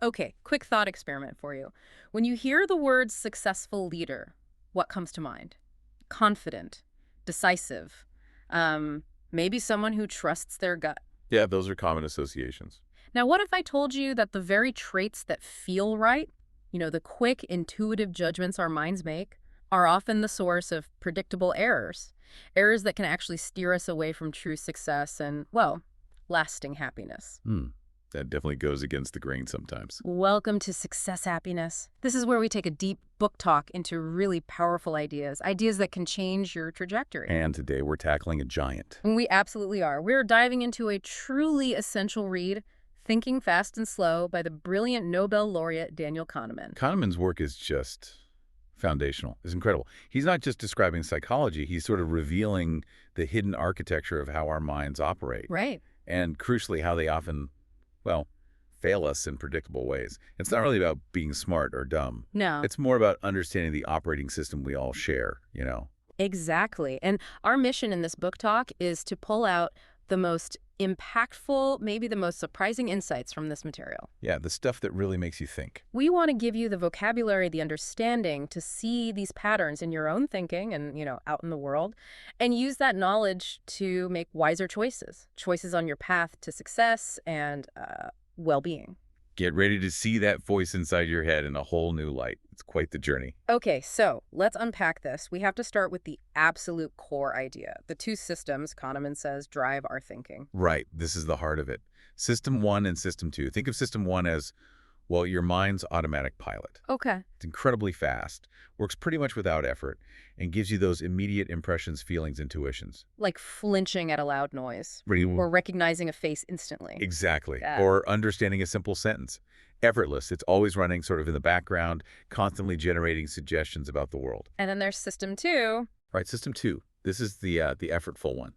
Okay, quick thought experiment for you. When you hear the words successful leader, what comes to mind? Confident, decisive, maybe someone who trusts their gut. Yeah, those are common associations. Now, what if I told you that the very traits that feel right, the quick, intuitive judgments our minds make, are often the source of predictable errors? Errors that can actually steer us away from true success and, well, lasting happiness. Hmm. That definitely goes against the grain sometimes. Welcome to Success Happiness. This is where we take a deep book talk into really powerful ideas, ideas that can change your trajectory. And today we're tackling a giant. And we absolutely are. We're diving into a truly essential read, Thinking Fast and Slow by the brilliant Nobel laureate Daniel Kahneman. Kahneman's work is just foundational. It's incredible. He's not just describing psychology, he's sort of revealing the hidden architecture of how our minds operate. Right. And crucially, how they often, well, fail us in predictable ways. It's not really about being smart or dumb. No. It's more about understanding the operating system we all share. Exactly. And our mission in this book talk is to pull out the most impactful, maybe the most surprising insights from this material. Yeah, the stuff that really makes you think. We want to give you the vocabulary, the understanding to see these patterns in your own thinking and, out in the world, and use that knowledge to make wiser choices on your path to success and well-being. Get ready to see that voice inside your head in a whole new light. It's quite the journey. Okay, so let's unpack this. We have to start with the absolute core idea. The two systems, Kahneman says, drive our thinking. Right. This is the heart of it. System 1 and System 2. Think of System 1 as, well, your mind's automatic pilot. Okay. It's incredibly fast, works pretty much without effort, and gives you those immediate impressions, feelings, intuitions. Like flinching at a loud noise. Or recognizing a face instantly. Exactly. Yeah. Or understanding a simple sentence. Effortless. It's always running sort of in the background, constantly generating suggestions about the world. And then there's System 2. Right, System 2. This is the effortful one.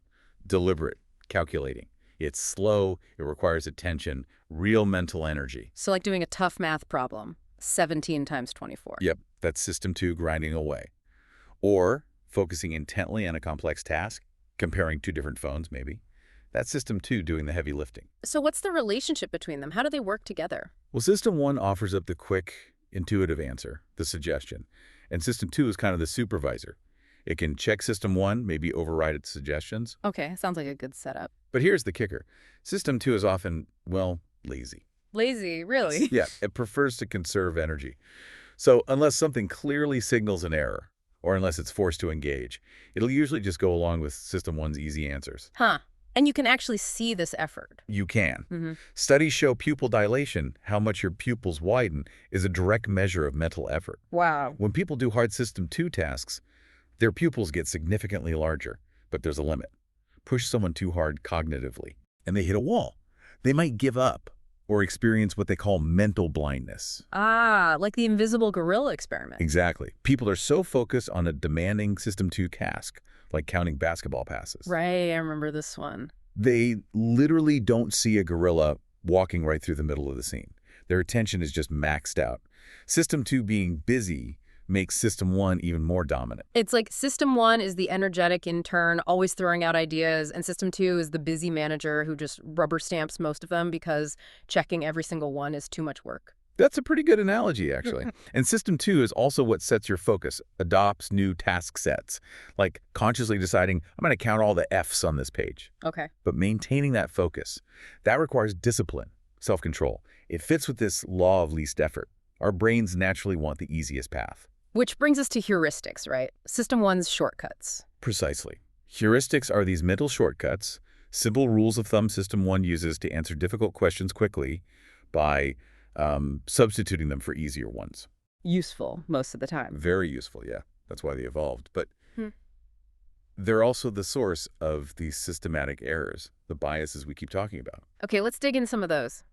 Deliberate, calculating. It's slow, it requires attention, real mental energy. So like doing a tough math problem, 17 times 24. Yep, that's System 2 grinding away. Or focusing intently on a complex task, comparing two different phones maybe. That's System 2 doing the heavy lifting. So what's the relationship between them? How do they work together? Well, System 1 offers up the quick, intuitive answer, the suggestion. And System 2 is kind of the supervisor. It can check System 1, maybe override its suggestions. Okay, sounds like a good setup. But here's the kicker. System 2 is often, well, lazy. Lazy, really? Yeah, it prefers to conserve energy. So unless something clearly signals an error, or unless it's forced to engage, it'll usually just go along with System 1's easy answers. Huh. And you can actually see this effort. You can. Studies show pupil dilation, how much your pupils widen, is a direct measure of mental effort. Wow. When people do hard System 2 tasks, their pupils get significantly larger, but there's a limit. Push someone too hard cognitively, and they hit a wall. They might give up or experience what they call mental blindness. Ah, like the invisible gorilla experiment. Exactly. People are so focused on a demanding System 2 task, like counting basketball passes. Right, I remember this one. They literally don't see a gorilla walking right through the middle of the scene. Their attention is just maxed out. System 2 being busy makes System 1 even more dominant. It's like System 1 is the energetic intern, always throwing out ideas, and System 2 is the busy manager who just rubber stamps most of them because checking every single one is too much work. That's a pretty good analogy, actually. And System 2 is also what sets your focus, adopts new task sets, like consciously deciding, I'm going to count all the F's on this page. Okay. But maintaining that focus, that requires discipline, self-control. It fits with this law of least effort. Our brains naturally want the easiest path. Which brings us to heuristics, right? System 1's shortcuts. Precisely. Heuristics are these mental shortcuts, simple rules of thumb System 1 uses to answer difficult questions quickly by substituting them for easier ones. Useful most of the time. Very useful, yeah. That's why they evolved. But they're also the source of these systematic errors, the biases we keep talking about. Okay, let's dig into some of those.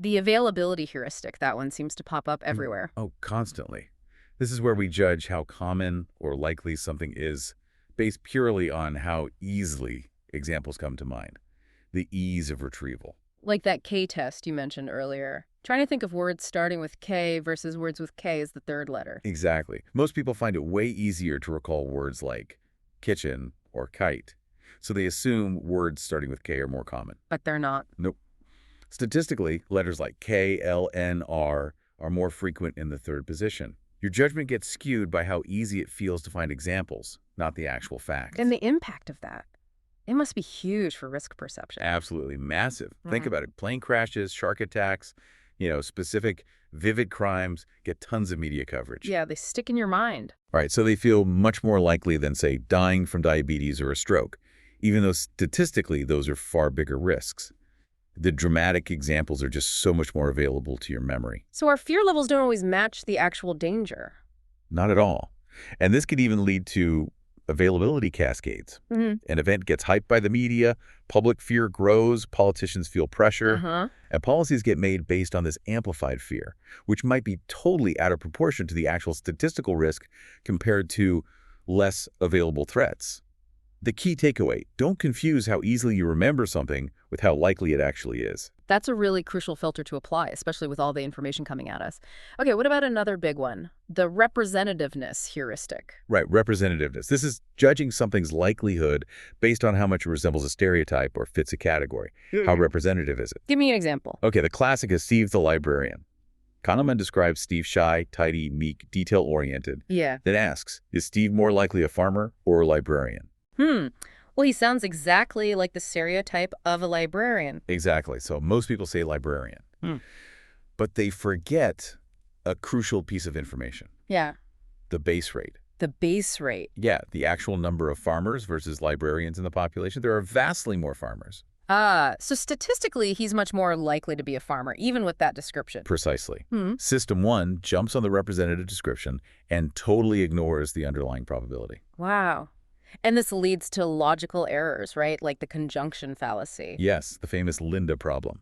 The availability heuristic, that one seems to pop up everywhere. Oh, constantly. This is where we judge how common or likely something is based purely on how easily examples come to mind. The ease of retrieval. Like that K test you mentioned earlier. Trying to think of words starting with K versus words with K as the third letter. Exactly. Most people find it way easier to recall words like kitchen or kite. So they assume words starting with K are more common. But they're not. Nope. Statistically, letters like K, L, N, R are more frequent in the third position. Your judgment gets skewed by how easy it feels to find examples, not the actual And facts. the impact of that, it must be huge for risk perception. Absolutely massive. Think Mm. about it. Plane crashes, shark attacks, specific vivid crimes get tons of media coverage. Yeah, they stick in your mind. Right, so they feel much more likely than, say, dying from diabetes or a stroke, even though statistically those are far bigger risks. The dramatic examples are just so much more available to your memory. So our fear levels don't always match the actual danger. Not at all. And this could even lead to availability cascades. Mm-hmm. An event gets hyped by the media, public fear grows, politicians feel pressure, Uh-huh. and policies get made based on this amplified fear, which might be totally out of proportion to the actual statistical risk compared to less available threats. The key takeaway, don't confuse how easily you remember something with how likely it actually is. That's a really crucial filter to apply, especially with all the information coming at us. Okay, what about another big one? The representativeness heuristic. Right, representativeness. This is judging something's likelihood based on how much it resembles a stereotype or fits a category. How representative is it? Give me an example. Okay, the classic is Steve the librarian. Kahneman describes Steve shy, tidy, meek, detail-oriented, Yeah. then asks, is Steve more likely a farmer or a librarian? Well, he sounds exactly like the stereotype of a librarian. Exactly. So most people say librarian. But they forget a crucial piece of information, Yeah. the base rate. The base rate. Yeah, the actual number of farmers versus librarians in the population. There are vastly more farmers. So statistically, he's much more likely to be a farmer, even with that description. Precisely. Hmm. System 1 jumps on the representative description and totally ignores the underlying probability. Wow. And this leads to logical errors, right? Like the conjunction fallacy. Yes, the famous Linda problem.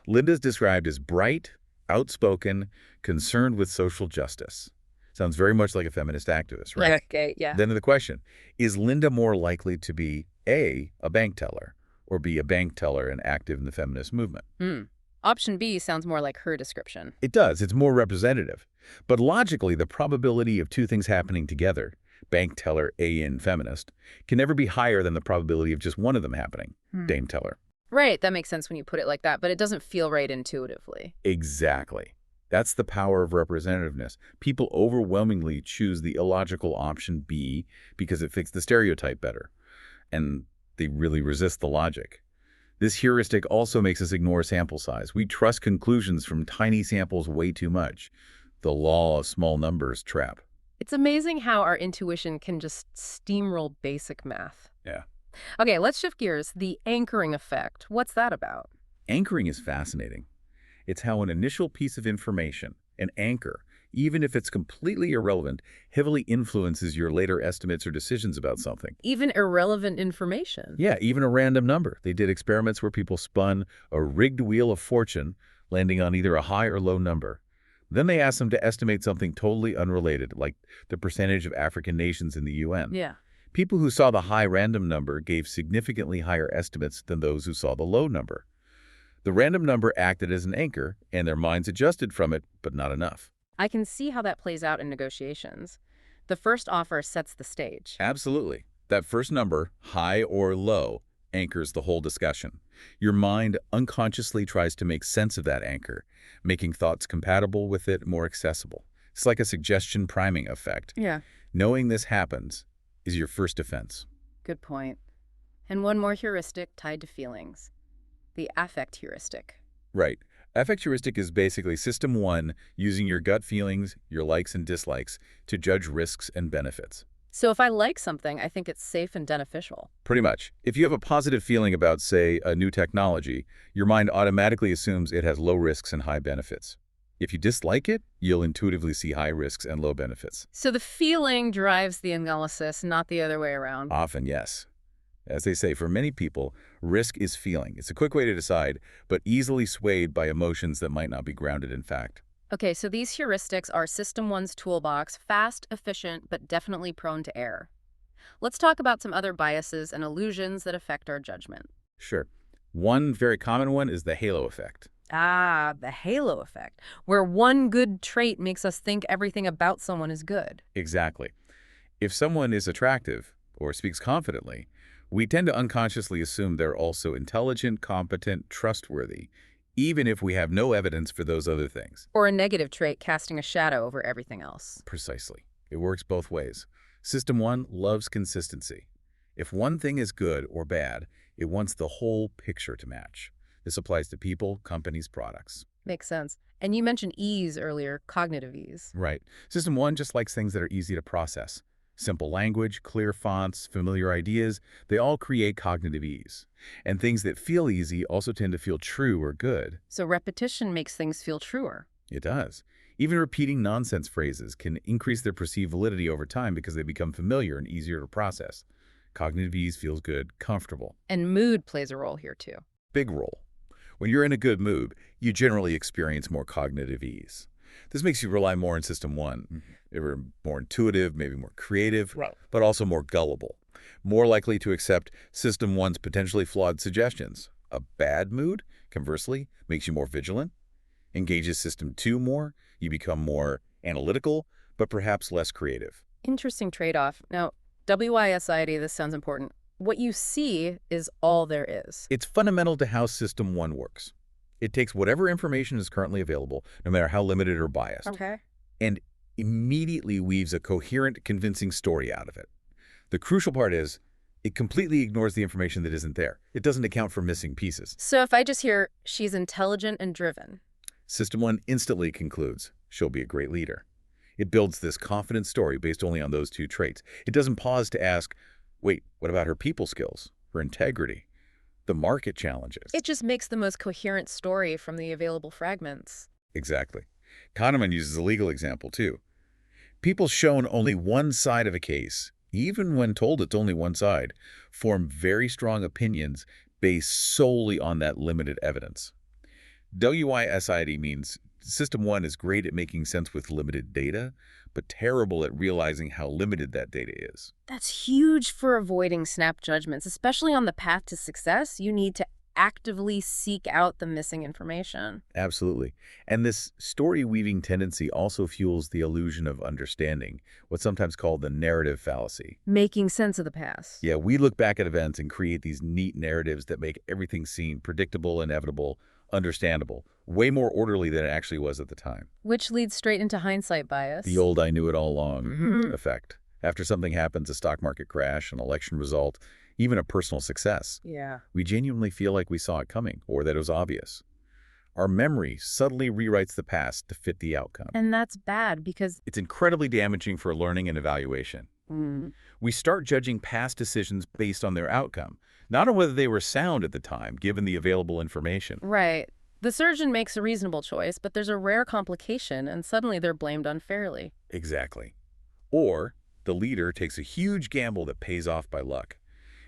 Linda's described as bright, outspoken, concerned with social justice. Sounds very much like a feminist activist, right? Okay, yeah. Then the question, is Linda more likely to be A, a bank teller, or B, a bank teller and active in the feminist movement? Option B sounds more like her description. It does. It's more representative. But logically, the probability of two things happening together, bank teller, A in feminist, can never be higher than the probability of just one of them happening, dame teller. Right, that makes sense when you put it like that, but it doesn't feel right intuitively. Exactly. That's the power of representativeness. People overwhelmingly choose the illogical option B because it fits the stereotype better. And they really resist the logic. This heuristic also makes us ignore sample size. We trust conclusions from tiny samples way too much. The law of small numbers trap. It's amazing how our intuition can just steamroll basic math. Yeah. Okay, let's shift gears. The anchoring effect. What's that about? Anchoring is fascinating. It's how an initial piece of information, an anchor, even if it's completely irrelevant, heavily influences your later estimates or decisions about something. Even irrelevant information. Yeah, even a random number. They did experiments where people spun a rigged wheel of fortune, landing on either a high or low number. Then they asked them to estimate something totally unrelated, like the percentage of African nations in the UN. Yeah. People who saw the high random number gave significantly higher estimates than those who saw the low number. The random number acted as an anchor, and their minds adjusted from it, but not enough. I can see how that plays out in negotiations. The first offer sets the stage. Absolutely. That first number, high or low, anchors the whole discussion. Your mind unconsciously tries to make sense of that anchor, making thoughts compatible with it more accessible. It's like a suggestion priming effect. Yeah. Knowing this happens is your first defense. Good point. And one more heuristic tied to feelings. The affect heuristic. Right. Affect heuristic is basically system 1 using your gut feelings, your likes and dislikes, to judge risks and benefits. So if I like something, I think it's safe and beneficial. Pretty much. If you have a positive feeling about, say, a new technology, your mind automatically assumes it has low risks and high benefits. If you dislike it, you'll intuitively see high risks and low benefits. So the feeling drives the analysis, not the other way around. Often, yes. As they say, for many people, risk is feeling. It's a quick way to decide, but easily swayed by emotions that might not be grounded in fact. Okay, so these heuristics are System 1's toolbox, fast, efficient, but definitely prone to error. Let's talk about some other biases and illusions that affect our judgment. Sure. One very common one is the halo effect. Ah, the halo effect, where one good trait makes us think everything about someone is good. Exactly. If someone is attractive or speaks confidently, we tend to unconsciously assume they're also intelligent, competent, trustworthy, even if we have no evidence for those other things. Or a negative trait casting a shadow over everything else. Precisely. It works both ways. System 1 loves consistency. If one thing is good or bad, it wants the whole picture to match. This applies to people, companies, products. Makes sense. And you mentioned ease earlier, cognitive ease. Right. System 1 just likes things that are easy to process. Simple language, clear fonts, familiar ideas, they all create cognitive ease. And things that feel easy also tend to feel true or good. So repetition makes things feel truer. It does. Even repeating nonsense phrases can increase their perceived validity over time because they become familiar and easier to process. Cognitive ease feels good, comfortable. And mood plays a role here too. Big role. When you're in a good mood, you generally experience more cognitive ease. This makes you rely more on System 1. You're more intuitive, maybe more creative, Right. but also more gullible. More likely to accept System 1's potentially flawed suggestions. A bad mood, conversely, makes you more vigilant. Engages System 2 more, you become more analytical, but perhaps less creative. Interesting trade-off. Now, WISID, this sounds important. What you see is all there is. It's fundamental to how System 1 works. It takes whatever information is currently available, no matter how limited or biased, Okay. and immediately weaves a coherent, convincing story out of it. The crucial part is, it completely ignores the information that isn't there. It doesn't account for missing pieces. So if I just hear, she's intelligent and driven. System 1 instantly concludes, she'll be a great leader. It builds this confident story based only on those two traits. It doesn't pause to ask, wait, what about her people skills, her integrity, the market challenges? It just makes the most coherent story from the available fragments. Exactly. Kahneman uses a legal example, too. People shown only one side of a case, even when told it's only one side, form very strong opinions based solely on that limited evidence. WISID means System 1 is great at making sense with limited data, but terrible at realizing how limited that data is. That's huge for avoiding snap judgments, especially on the path to success. You need to actively seek out the missing information. Absolutely. And this story-weaving tendency also fuels the illusion of understanding, what's sometimes called the narrative fallacy. Making sense of the past. Yeah, we look back at events and create these neat narratives that make everything seem predictable, inevitable, understandable, way more orderly than it actually was at the time. Which leads straight into hindsight bias. The old I knew it all along effect. After something happens, a stock market crash, an election result, even a personal success, Yeah. we genuinely feel like we saw it coming or that it was obvious. Our memory subtly rewrites the past to fit the outcome. And that's bad because It's incredibly damaging for learning and evaluation. We start judging past decisions based on their outcome, not on whether they were sound at the time, given the available information. Right. The surgeon makes a reasonable choice, but there's a rare complication, and suddenly they're blamed unfairly. Exactly. Or the leader takes a huge gamble that pays off by luck,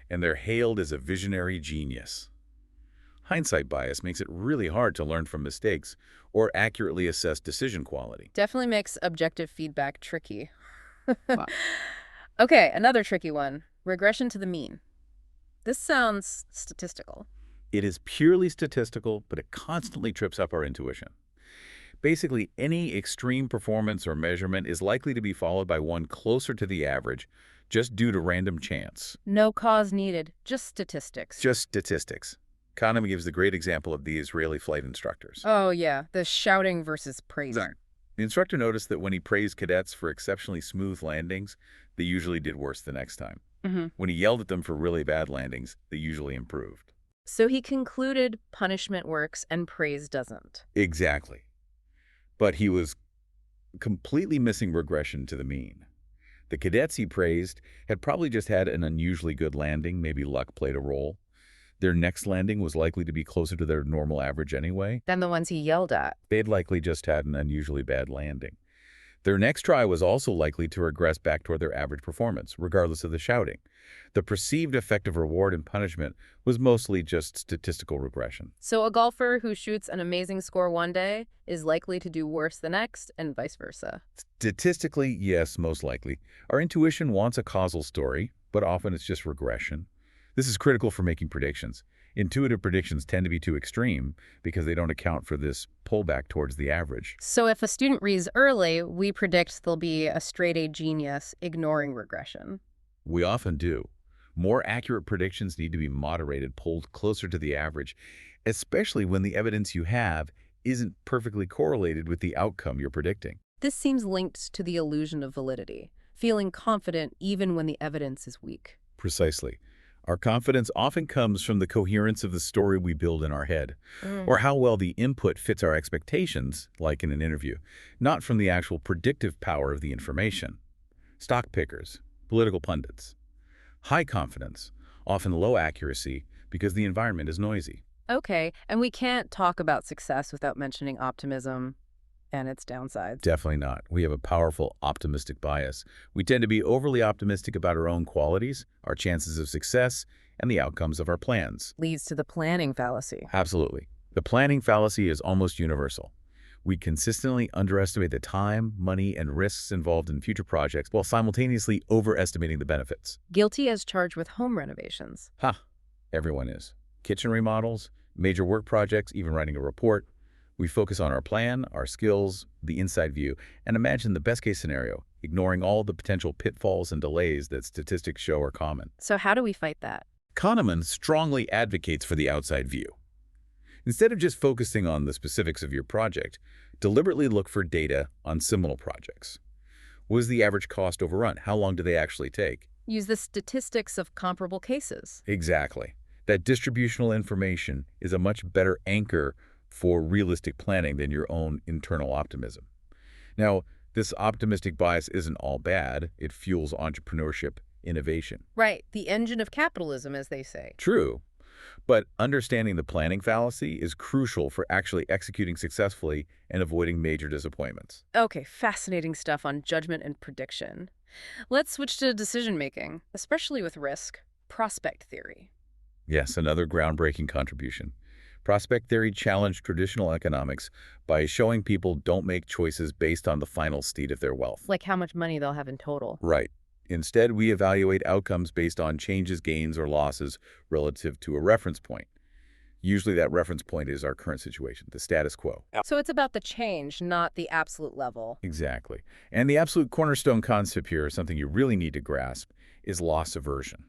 and they're hailed as a visionary genius. Hindsight bias makes it really hard to learn from mistakes or accurately assess decision quality. Definitely makes objective feedback tricky. Wow. Okay, another tricky one. Regression to the mean. This sounds statistical. It is purely statistical, but it constantly trips up our intuition. Basically, any extreme performance or measurement is likely to be followed by one closer to the average, just due to random chance. No cause needed, just statistics. Just statistics. Kahneman gives the great example of the Israeli flight instructors. Oh, yeah, the shouting versus praising. The instructor noticed that when he praised cadets for exceptionally smooth landings, they usually did worse the next time. When he yelled at them for really bad landings, they usually improved. So he concluded punishment works and praise doesn't. Exactly. But he was completely missing regression to the mean. The cadets he praised had probably just had an unusually good landing, maybe luck played a role. Their next landing was likely to be closer to their normal average anyway. Than the ones he yelled at. They'd likely just had an unusually bad landing. Their next try was also likely to regress back toward their average performance, regardless of the shouting. The perceived effect of reward and punishment was mostly just statistical regression. So a golfer who shoots an amazing score one day is likely to do worse the next, and vice versa. Statistically, yes, most likely. Our intuition wants a causal story, but often it's just regression. This is critical for making predictions. Intuitive predictions tend to be too extreme because they don't account for this pullback towards the average. So if a student reads early, we predict they'll be a straight-A genius, ignoring regression. We often do. More accurate predictions need to be moderated, pulled closer to the average, especially when the evidence you have isn't perfectly correlated with the outcome you're predicting. This seems linked to the illusion of validity, feeling confident even when the evidence is weak. Precisely. Our confidence often comes from the coherence of the story we build in our head, or how well the input fits our expectations, like in an interview, not from the actual predictive power of the information. Stock pickers, political pundits. High confidence, often low accuracy because the environment is noisy. Okay, and we can't talk about success without mentioning optimism and its downsides. Definitely not. We have a powerful optimistic bias. We tend to be overly optimistic about our own qualities, our chances of success, and the outcomes of our plans. Leads to the planning fallacy. Absolutely. The planning fallacy is almost universal. We consistently underestimate the time, money, and risks involved in future projects while simultaneously overestimating the benefits. Guilty as charged with home renovations. Ha! Everyone is. Kitchen remodels, major work projects, even writing a report. We focus on our plan, our skills, the inside view, and imagine the best-case scenario, ignoring all the potential pitfalls and delays that statistics show are common. So how do we fight that? Kahneman strongly advocates for the outside view. Instead of just focusing on the specifics of your project, deliberately look for data on similar projects. What is the average cost overrun? How long do they actually take? Use the statistics of comparable cases. Exactly. That distributional information is a much better anchor for realistic planning than your own internal optimism. Now, this optimistic bias isn't all bad. It fuels entrepreneurship, innovation. Right, the engine of capitalism, as they say. True. But understanding the planning fallacy is crucial for actually executing successfully and avoiding major disappointments. Okay, fascinating stuff on judgment and prediction. Let's switch to decision-making, especially with risk. Prospect theory. Yes, another groundbreaking contribution. Prospect theory challenged traditional economics by showing people don't make choices based on the final state of their wealth. Like how much money they'll have in total. Right. Instead, we evaluate outcomes based on changes, gains, or losses relative to a reference point. Usually that reference point is our current situation, the status quo. So it's about the change, not the absolute level. Exactly. And the absolute cornerstone concept here, something you really need to grasp, is loss aversion.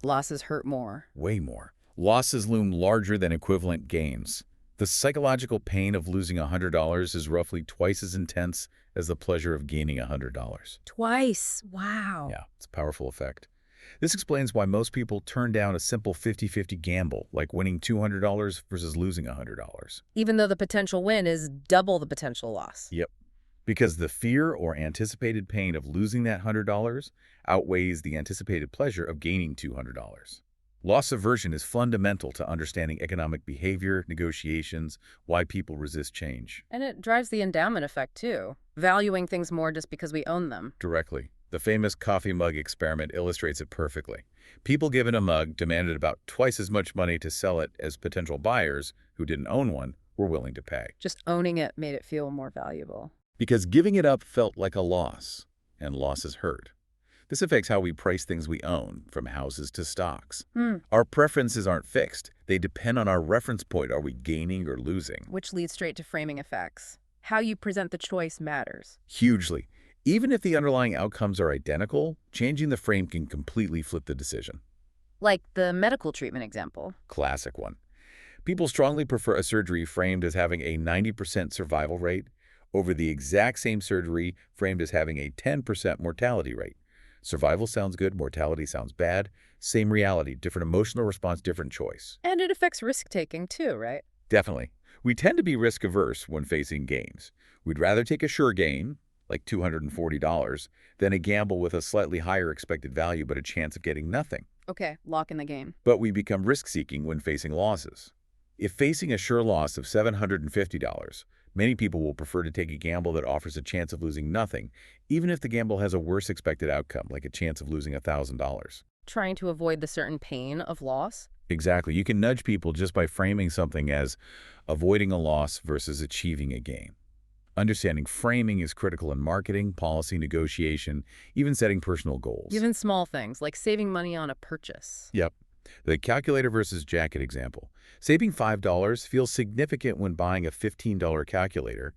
Losses hurt more. Way more. Losses loom larger than equivalent gains. The psychological pain of losing $100 is roughly twice as intense as the pleasure of gaining $100. Twice. Wow. Yeah, it's a powerful effect. This explains why most people turn down a simple 50-50 gamble, like winning $200 versus losing $100. Even though the potential win is double the potential loss. Yep. Because the fear or anticipated pain of losing that $100 outweighs the anticipated pleasure of gaining $200. Loss aversion is fundamental to understanding economic behavior, negotiations, why people resist change. And it drives the endowment effect, too. Valuing things more just because we own them. Directly. The famous coffee mug experiment illustrates it perfectly. People given a mug demanded about twice as much money to sell it as potential buyers who didn't own one were willing to pay. Just owning it made it feel more valuable. Because giving it up felt like a loss, and losses hurt. This affects how we price things we own, from houses to stocks. Our preferences aren't fixed. They depend on our reference point. Are we gaining or losing? Which leads straight to framing effects. How you present the choice matters. Hugely. Even if the underlying outcomes are identical, changing the frame can completely flip the decision. Like the medical treatment example. Classic one. People strongly prefer a surgery framed as having a 90% survival rate over the exact same surgery framed as having a 10% mortality rate. Survival sounds good, mortality sounds bad. Same reality, different emotional response, different choice. And it affects risk-taking too, right? Definitely. We tend to be risk-averse when facing gains. We'd rather take a sure gain, like $240, than a gamble with a slightly higher expected value but a chance of getting nothing. Okay, lock in the game. But we become risk-seeking when facing losses. If facing a sure loss of $750, many people will prefer to take a gamble that offers a chance of losing nothing, even if the gamble has a worse expected outcome, like a chance of losing $1,000. Trying to avoid the certain pain of loss? Exactly. You can nudge people just by framing something as avoiding a loss versus achieving a gain. Understanding framing is critical in marketing, policy negotiation, even setting personal goals. Even small things, like saving money on a purchase. Yep. The calculator versus jacket example. Saving $5 feels significant when buying a $15 calculator.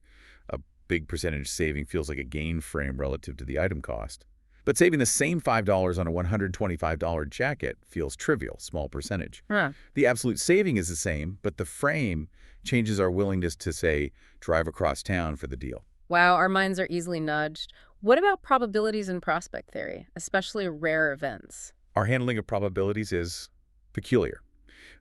A big percentage saving feels like a gain frame relative to the item cost. But saving the same $5 on a $125 jacket feels trivial, small percentage. Huh. The absolute saving is the same, but the frame changes our willingness to, say, drive across town for the deal. Wow, our minds are easily nudged. What about probabilities in prospect theory, especially rare events? Our handling of probabilities is peculiar.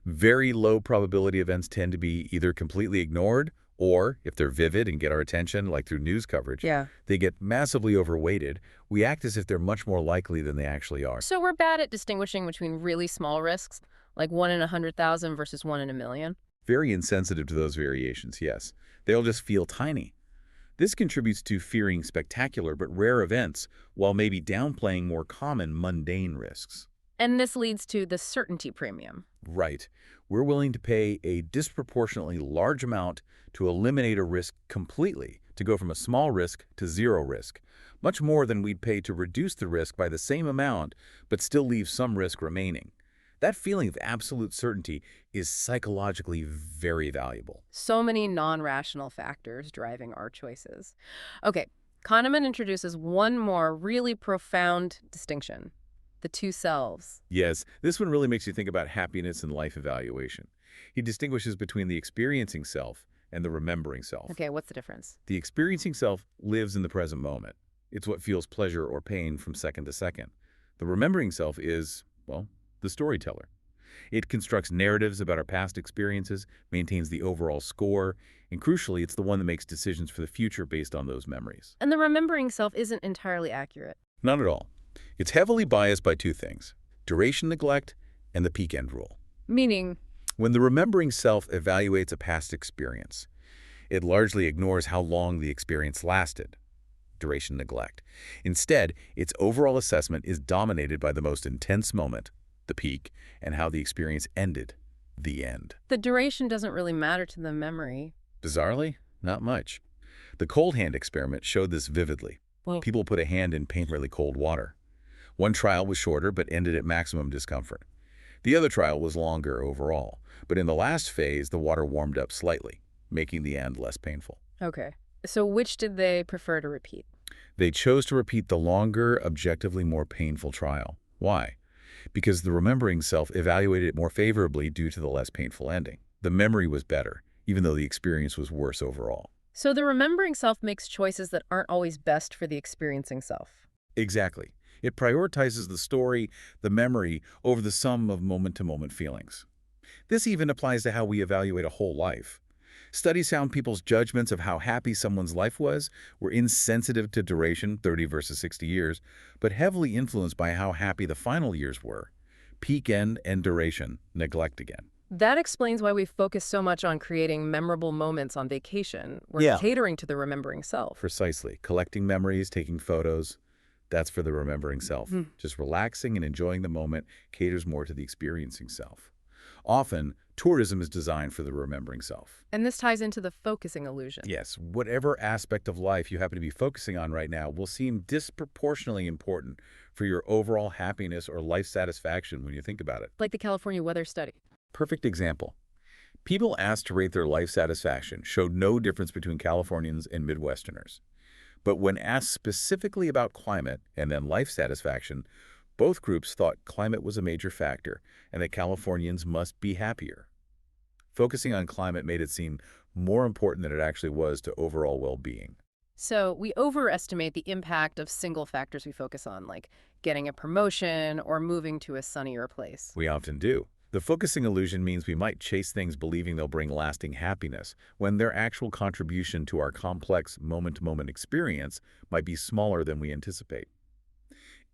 Very low probability events tend to be either completely ignored or, if they're vivid and get our attention, like through news coverage, Yeah. they get massively overweighted. We act as if they're much more likely than they actually are. So we're bad at distinguishing between really small risks, like 1 in 100,000 versus 1 in a million. Very insensitive to those variations, yes. They'll just feel tiny. This contributes to fearing spectacular but rare events while maybe downplaying more common mundane risks. And this leads to the certainty premium. Right. We're willing to pay a disproportionately large amount to eliminate a risk completely, to go from a small risk to zero risk, much more than we'd pay to reduce the risk by the same amount but still leave some risk remaining. That feeling of absolute certainty is psychologically very valuable. So many non-rational factors driving our choices. Okay, Kahneman introduces one more really profound distinction: the two selves. Yes, this one really makes you think about happiness and life evaluation. He distinguishes between the experiencing self and the remembering self. Okay, what's the difference? The experiencing self lives in the present moment. It's what feels pleasure or pain from second to second. The remembering self is, well, the storyteller. It constructs narratives about our past experiences, maintains the overall score, and crucially, it's the one that makes decisions for the future based on those memories. And the remembering self isn't entirely accurate. Not at all. It's heavily biased by two things: duration neglect and the peak end rule. Meaning? When the remembering self evaluates a past experience, it largely ignores how long the experience lasted. Duration neglect. Instead, its overall assessment is dominated by the most intense moment, the peak, and how the experience ended, the end. The duration doesn't really matter to the memory. Bizarrely, not much. The cold hand experiment showed this vividly. Well, People put a hand in painfully cold water. One trial was shorter but ended at maximum discomfort. The other trial was longer overall, but in the last phase, the water warmed up slightly, making the end less painful. okay. So which did they prefer to repeat? They chose to repeat the longer, objectively more painful trial. Why? Because the remembering self evaluated it more favorably due to the less painful ending. The memory was better, even though the experience was worse overall. So the remembering self makes choices that aren't always best for the experiencing self. Exactly. It prioritizes the story, the memory, over the sum of moment-to-moment feelings. This even applies to how we evaluate a whole life. Studies found people's judgments of how happy someone's life was were insensitive to duration, 30 versus 60 years, but heavily influenced by how happy the final years were. Peak end and duration, neglect again. That explains why we focus so much on creating memorable moments on vacation. We're Yeah. catering to the remembering self. Precisely. Collecting memories, taking photos, that's for the remembering self. Just relaxing and enjoying the moment caters more to the experiencing self. Often, tourism is designed for the remembering self. And this ties into the focusing illusion. Yes, whatever aspect of life you happen to be focusing on right now will seem disproportionately important for your overall happiness or life satisfaction when you think about it. Like the California weather study. Perfect example. People asked to rate their life satisfaction showed no difference between Californians and Midwesterners. But when asked specifically about climate and then life satisfaction, both groups thought climate was a major factor and that Californians must be happier. Focusing on climate made it seem more important than it actually was to overall well-being. So we overestimate the impact of single factors we focus on, like getting a promotion or moving to a sunnier place. We often do. The focusing illusion means we might chase things believing they'll bring lasting happiness, when their actual contribution to our complex moment-to-moment experience might be smaller than we anticipate.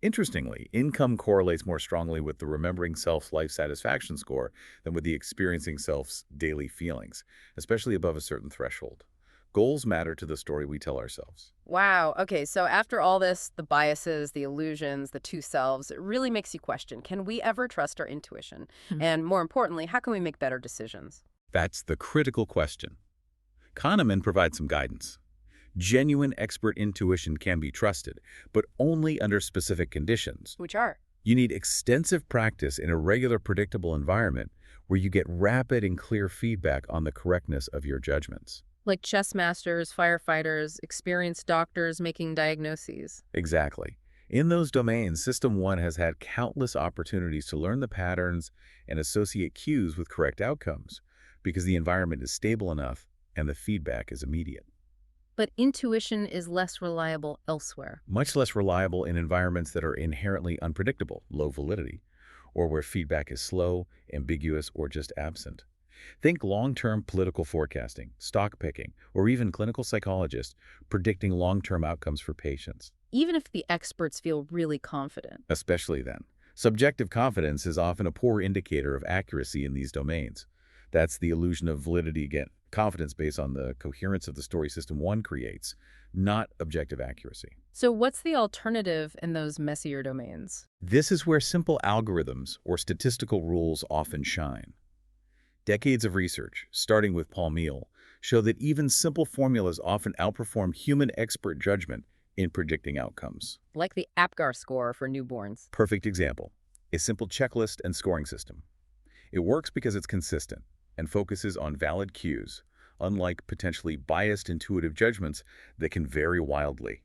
Interestingly, income correlates more strongly with the remembering self's life satisfaction score than with the experiencing self's daily feelings, especially above a certain threshold. Goals matter to the story we tell ourselves. Wow. Okay, so after all this, the biases, the illusions, the two selves, it really makes you question, can we ever trust our intuition? And more importantly, how can we make better decisions? That's the critical question. Kahneman provides some guidance. Genuine expert intuition can be trusted, but only under specific conditions. Which are? You need extensive practice in a regular, predictable environment where you get rapid and clear feedback on the correctness of your judgments. Like chess masters, firefighters, experienced doctors making diagnoses. Exactly. In those domains, System 1 has had countless opportunities to learn the patterns and associate cues with correct outcomes because the environment is stable enough and the feedback is immediate. But intuition is less reliable elsewhere. Much less reliable in environments that are inherently unpredictable, low validity, or where feedback is slow, ambiguous, or just absent. Think long-term political forecasting, stock picking, or even clinical psychologists predicting long-term outcomes for patients. Even if the experts feel really confident. Especially then. Subjective confidence is often a poor indicator of accuracy in these domains. That's the illusion of validity again. Confidence based on the coherence of the story System 1 creates, not objective accuracy. So what's the alternative in those messier domains? This is where simple algorithms or statistical rules often shine. Decades of research, starting with Paul Meehl, show that even simple formulas often outperform human expert judgment in predicting outcomes. Like the APGAR score for newborns. Perfect example, a simple checklist and scoring system. It works because it's consistent and focuses on valid cues, unlike potentially biased intuitive judgments that can vary wildly.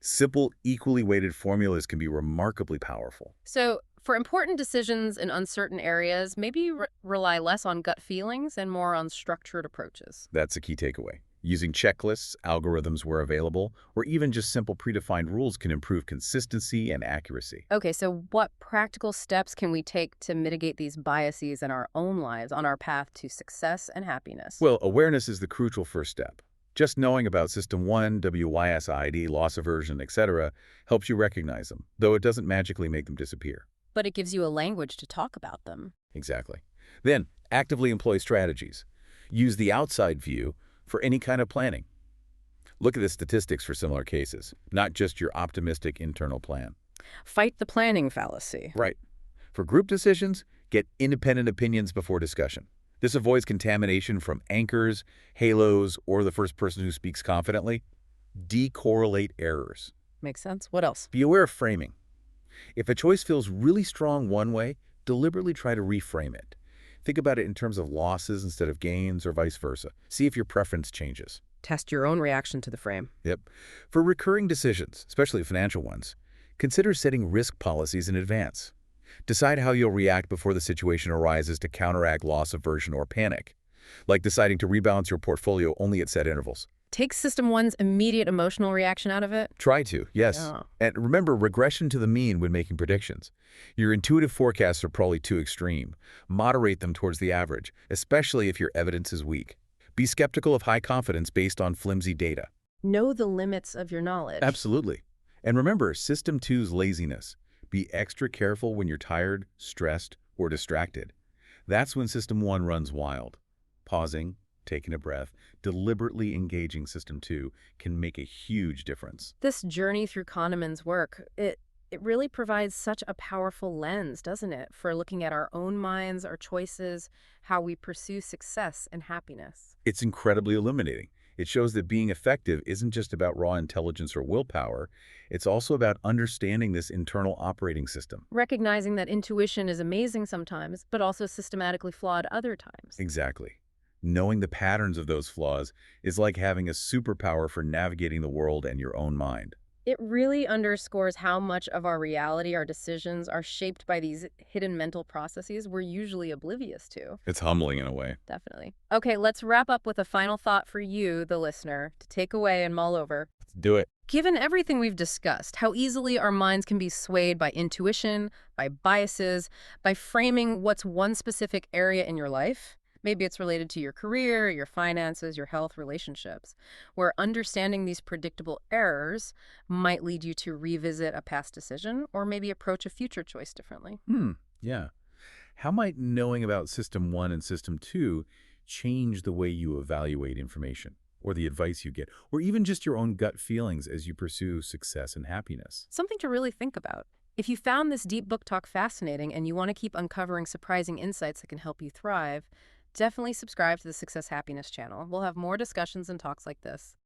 Simple, equally weighted formulas can be remarkably powerful. So for important decisions in uncertain areas, maybe rely less on gut feelings and more on structured approaches. That's a key takeaway. Using checklists, algorithms where available, or even just simple predefined rules can improve consistency and accuracy. Okay, so what practical steps can we take to mitigate these biases in our own lives on our path to success and happiness? Well, awareness is the crucial first step. Just knowing about System 1, WYSID, loss aversion, etc. helps you recognize them, though it doesn't magically make them disappear. But it gives you a language to talk about them. Exactly. Then, actively employ strategies. Use the outside view for any kind of planning. Look at the statistics for similar cases, not just your optimistic internal plan. Fight the planning fallacy. Right. For group decisions, get independent opinions before discussion. This avoids contamination from anchors, halos, or the first person who speaks confidently. Decorrelate errors. Makes sense. What else? Be aware of framing. If a choice feels really strong one way, deliberately try to reframe it. Think about it in terms of losses instead of gains or vice versa. See if your preference changes. Test your own reaction to the frame. Yep. For recurring decisions, especially financial ones, consider setting risk policies in advance. Decide how you'll react before the situation arises to counteract loss aversion or panic, like deciding to rebalance your portfolio only at set intervals. Take System 1's immediate emotional reaction out of it? Try to, yes. Yeah. And remember, regression to the mean when making predictions. Your intuitive forecasts are probably too extreme. Moderate them towards the average, especially if your evidence is weak. Be skeptical of high confidence based on flimsy data. Know the limits of your knowledge. Absolutely. And remember, System 2's laziness. Be extra careful when you're tired, stressed, or distracted. That's when System 1 runs wild. Pausing, taking a breath, deliberately engaging System 2 can make a huge difference. This journey through Kahneman's work, it really provides such a powerful lens, doesn't it, for looking at our own minds, our choices, how we pursue success and happiness. It's incredibly illuminating. It shows that being effective isn't just about raw intelligence or willpower. It's also about understanding this internal operating system. Recognizing that intuition is amazing sometimes, but also systematically flawed other times. Exactly. Knowing the patterns of those flaws is like having a superpower for navigating the world and your own mind. It really underscores how much of our reality, our decisions, are shaped by these hidden mental processes we're usually oblivious to. It's humbling in a way. Definitely. Okay, let's wrap up with a final thought for you, the listener, to take away and mull over. Let's do it. Given everything we've discussed, how easily our minds can be swayed by intuition, by biases, by framing what's one specific area in your life, maybe it's related to your career, your finances, your health, relationships, where understanding these predictable errors might lead you to revisit a past decision or maybe approach a future choice differently. Yeah. How might knowing about System 1 and System 2 change the way you evaluate information or the advice you get, or even just your own gut feelings as you pursue success and happiness? Something to really think about. If you found this deep book talk fascinating and you want to keep uncovering surprising insights that can help you thrive, definitely subscribe to the Success Happiness channel. We'll have more discussions and talks like this.